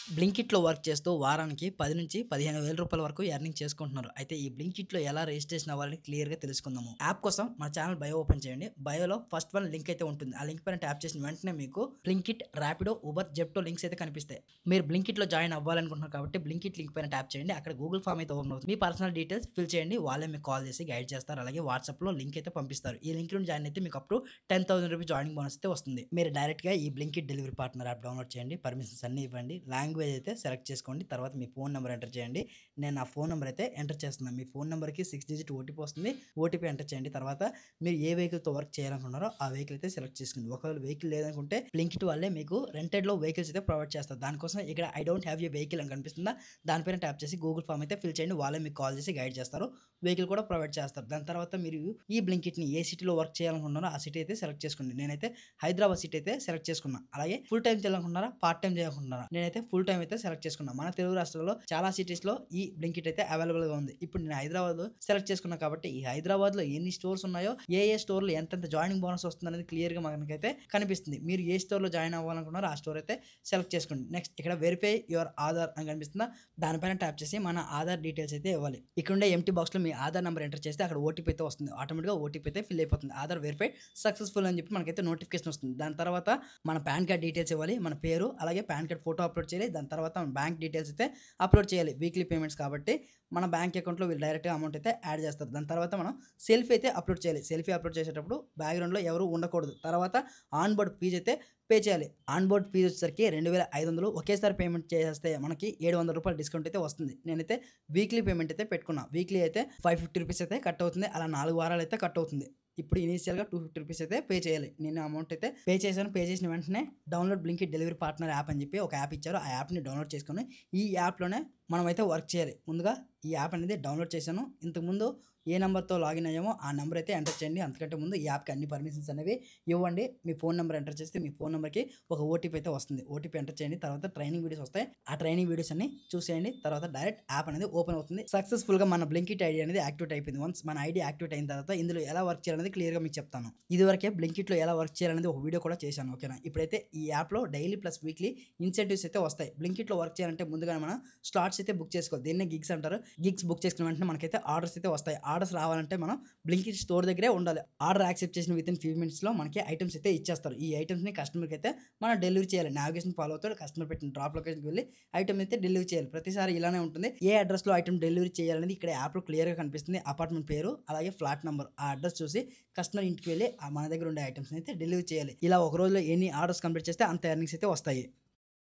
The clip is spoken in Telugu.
బ్లింకిట్‌లో వర్క్ చేస్తూ వారానికి 10,000-15,000 రూపాయల వరకు ఎర్నింగ్ చేసుకుంటున్నారు. అయితే ఈ బ్లింకిట్‌లో ఎలా రిజిస్ట్రేషన్ అవ్వాలని క్లియర్‌గా తెలుసుకుందాము. యాప్ కోసం మన ఛానల్ బయో ఓపెన్ చేయండి. బయోలో ఫస్ట్ వన్ లింక్ అయితే ఉంటుంది. ఆ లింక్ పైన ట్యాప్ చేసిన వెంటనే మీకు Blinkit, Rapido, Uber, Zepto links అయితే కనిపిస్తాయి. మీరు బ్లింకిట్‌లో జాయిన్ అవ్వాలనుకుంటున్నారు కాబట్టి బ్లింకిట్ లింక్ పైన ట్యాప్ చేయండి. అక్కడ గూగుల్ ఫామ్ అయితే ఓపెన్ అవుతుంది. మీ పర్సనల్ డీటెయిల్స్ ఫిల్ చేయండి. వాళ్ళే మీకు కాల్ చేసి గైడ్ చేస్తారు. అలాగే వాట్సాప్‌లో లింక్ అయితే పంపిస్తారు. ఈ లింక్ నుండి జాయిన్ అయితే మీకు up to 10,000 rupees joining bonus అయితే వస్తుంది. మీరు డైరెక్ట్‌గా ఈ Blinkit delivery partner app download చేయండి. పర్మిషన్స్ అన్నీ ఇవ్వండి. లాంగ్వేజ్ అయితే సెలెక్ట్ చేసుకోండి. తర్వాత మీ ఫోన్ నెంబర్ ఎంటర్ చేయండి. నేను నా ఫోన్ నెంబర్ అయితే ఎంటర్ చేస్తున్నాను. మీ ఫోన్ నెంబర్‌కి 6 డిజిట్ ఓటీపీ వస్తుంది. ఓటీపీ ఎంటర్ చేయండి. తర్వాత మీరు ఏ వెహికల్‌తో వర్క్ చేయాలనుకుంటున్నారో ఆ వెహికల్ అయితే సెలెక్ట్ చేసుకోండి. ఒకవేళ వెహికల్ లేదనుకుంటే బ్లింకిట్ వాళ్ళే మీకు రెంటెడ్‌లో వెహికల్స్ అయితే ప్రొవైడ్ చేస్తారు. దానికోసం ఇక్కడ I don't have a vehicle అని కనిపిస్తుందా? దానిపైన ట్యాప్ చేసి గూగుల్ ఫామ్ అయితే ఫిల్ చేయండి. వాళ్ళే మీకు కాల్ చేసి గైడ్ చేస్తారు. వెహికల్ కూడా ప్రొవైడ్ చేస్తారు. దాని తర్వాత మీరు ఈ బ్లింకిట్‌ని ఏ సిటీలో వర్క్ చేయాలనుకుంటున్నారో ఆ సిటీ అయితే సెలెక్ట్ చేసుకోండి. నేనైతే హైదరాబాద్ సిటీ అయితే సెలెక్ట్ చేసుకున్నా. అలాగే ఫుల్ టైమ్ చేయాలనుకుంటున్నారా? పార్ట్ టైమ్ చేయాలనుకుంటున్నారా? నేనైతే ఫుల్ టైమ్ అయితే సెలెక్ట్ చేసుకున్నా. మన తెలుగు రాష్ట్రాల్లో చాలా సిటీస్‌లో ఈ బ్లింకిట్ అయితే అవైలబుల్‌గా ఉంది. ఇప్పుడు నేను హైదరాబాద్ సెలెక్ట్ చేసుకున్నా కాబట్టి ఈ హైదరాబాద్‌లో ఎన్ని స్టోర్స్ ఉన్నాయో, ఏ స్టోర్‌లో ఎంతెంత జాయినింగ్ బోనస్ వస్తుందనేది క్లియర్‌గా మనకైతే కనిపిస్తుంది. మీరు ఏ స్టోర్‌లో జాయిన్ అవ్వాలనుకున్నారో ఆ స్టోర్ అయితే సెలెక్ట్ చేసుకోండి. నెక్స్ట్ ఇక్కడ వెరిఫై యువర్ ఆధార్ అని కనిపిస్తుందా? దానిపైన ట్యాప్ చేసి మన ఆధార్ డీటెయిల్స్ అయితే ఇవ్వాలి. ఇక్కడుండే ఎంప్టీ బాక్స్‌లో మీ ఆధార్ నంబర్ ఎంటర్ చేస్తే అక్కడ ఓటీపీ అయితే వస్తుంది. ఆటోమేటిక్‌గా ఓటీపీ అయితే ఫిల్ అయిపోతుంది. ఆధార్ వెరిఫైడ్ సక్సెస్‌ఫుల్ అని చెప్పి మనకైతే నోటిఫికేషన్ వస్తుంది. దాని తర్వాత మన పాన్ కార్డ్ డీటెయిల్స్ ఇవ్వాలి. మన పేరు అలాగే పాన్ కార్డ్ ఫోటో అప్లోడ్ చేయాలి. దాని తర్వాత మన బ్యాంక్ డీటెయిల్స్ అయితే అప్లోడ్ చేయాలి. వీక్లీ పేమెంట్స్ కాబట్టి మన బ్యాంక్ అకౌంట్‌లో వీళ్ళు డైరెక్ట్‌గా అమౌంట్ అయితే యాడ్ చేస్తారు. దాని తర్వాత మనం సెల్ఫీ అయితే అప్లోడ్ చేయాలి. సెల్ఫీ అప్లోడ్ చేసేటప్పుడు బ్యాక్‌గ్రౌండ్‌లో ఎవరు ఉండకూడదు. తర్వాత ఆన్ బోర్డ్ ఫీజ్ అయితే పే చేయాలి. ఆన్ బోర్డ్ ఫీజ్ వచ్చేసరికి 2,500 ఒకేసారి పేమెంట్ చేసేస్తే మనకి రూ. 700 డిస్కౌంట్ అయితే వస్తుంది. నేనైతే వీక్లీ పేమెంట్ అయితే పెట్టుకున్నా. వీక్లీ అయితే రూ. 550 అయితే కట్ అవుతుంది. అలా 4 వారాలు అయితే కట్ అవుతుంది. ఇప్పుడు ఇనీషియల్‌గా రూ. 250 అయితే పే చేయాలి. నేను అమౌంట్ అయితే పే చేశాను. పే చేసిన వెంటనే download Blinkit delivery partner app అని చెప్పి ఒక యాప్ ఇచ్చారు. ఆ యాప్‌ని డౌన్లోడ్ చేసుకొని ఈ యాప్‌లోనే మనమైతే వర్క్ చేయాలి. ముందుగా ఈ యాప్ అనేది డౌన్లోడ్ చేశాను. ఇంతకుముందు ఏ నంబర్‌తో లాగిన్ అయ్యామో ఆ నంబర్ అయితే ఎంటర్ చేయండి. అంతకంటే ముందు ఈ యాప్‌కి అన్ని పర్మిషన్స్ అనేవి ఇవ్వండి. మీ ఫోన్ నంబర్ ఎంటర్ చేస్తే మీ ఫోన్ నంబర్‌కి ఒక ఓటీపీ అయితే వస్తుంది. ఓటీపీ ఎంటర్ చేయండి. తర్వాత ట్రైనింగ్ వీడియోస్ వస్తాయి. ఆ ట్రైనింగ్ వీడియోస్ అన్ని చూసేయండి. తర్వాత డైరెక్ట్ యాప్ అనేది ఓపెన్ అవుతుంది. సక్సెస్‌ఫుల్‌గా మన బ్లింకిట్ ఐడీ అనేది యాక్టివేట్ అయిపోయింది. వన్స్ మన ఐడీ యాక్టివేట్ అయిన తర్వాత ఇందులో ఎలా వర్క్ చేయాలనేది క్లియర్‌గా మీకు చెప్తాను. ఇదివరకే బ్లింకిట్‌లో ఎలా వర్క్ చేయాలనేది ఒక వీడియో కూడా చేశాను. ఓకేనా? ఇప్పుడైతే ఈ యాప్‌లో డైలీ ప్లస్ వీక్లీ ఇన్సెంటివ్స్ అయితే వస్తాయి. బ్లింకిట్‌లో వర్క్ చేయాలంటే ముందుగానే మనం స్లాట్స్ అయితే బుక్ చేసుకోవాలి. దీన్నే గిగ్స్ అంటారు. గిగ్స్ బుక్ చేసుకున్న వెంటనే మనకైతే ఆర్డర్స్ అయితే వస్తాయి. ఆర్డర్స్ రావాలంటే మనం బ్లింకిట్ స్టోర్ దగ్గరే ఉండాలి. ఆర్డర్ యాక్సెప్ట్ చేసిన వితిన్ ఫ్యూ మినిట్స్‌లో మనకి ఐటెమ్స్ అయితే ఇచ్చేస్తారు. ఈ ఐటెమ్స్‌ని కస్టమర్‌కి అయితే మనం డెలివరీ చేయాలి. నావిగేషన్ ఫాలో అవుతాడు. కస్టమర్ పెట్టిన డ్రాప్ లొకేషన్‌కి వెళ్లి ఐటెమ్ అయితే డెలివరీ చేయాలి. ప్రతిసారి ఇలానే ఉంటుంది. ఏ అడ్రస్‌లో ఐటెమ్ డెలివరీ చేయాలనేది ఇక్కడ యాప్‌లో క్లియర్‌గా కనిపిస్తుంది. అపార్ట్మెంట్ పేరు అలాగే ఫ్లాట్ నంబర్ ఆ అడ్రస్ చూసి కస్టమర్ ఇంటికి వెళ్లి మన దగ్గర ఉండే ఐటెమ్స్‌ని అయితే డెలివరీ చేయాలి. ఇలా ఒక రోజులో ఎన్ని ఆర్డర్స్ కంప్లీట్ చేస్తే అంత ఎర్నింగ్స్ అయితే వస్తాయి.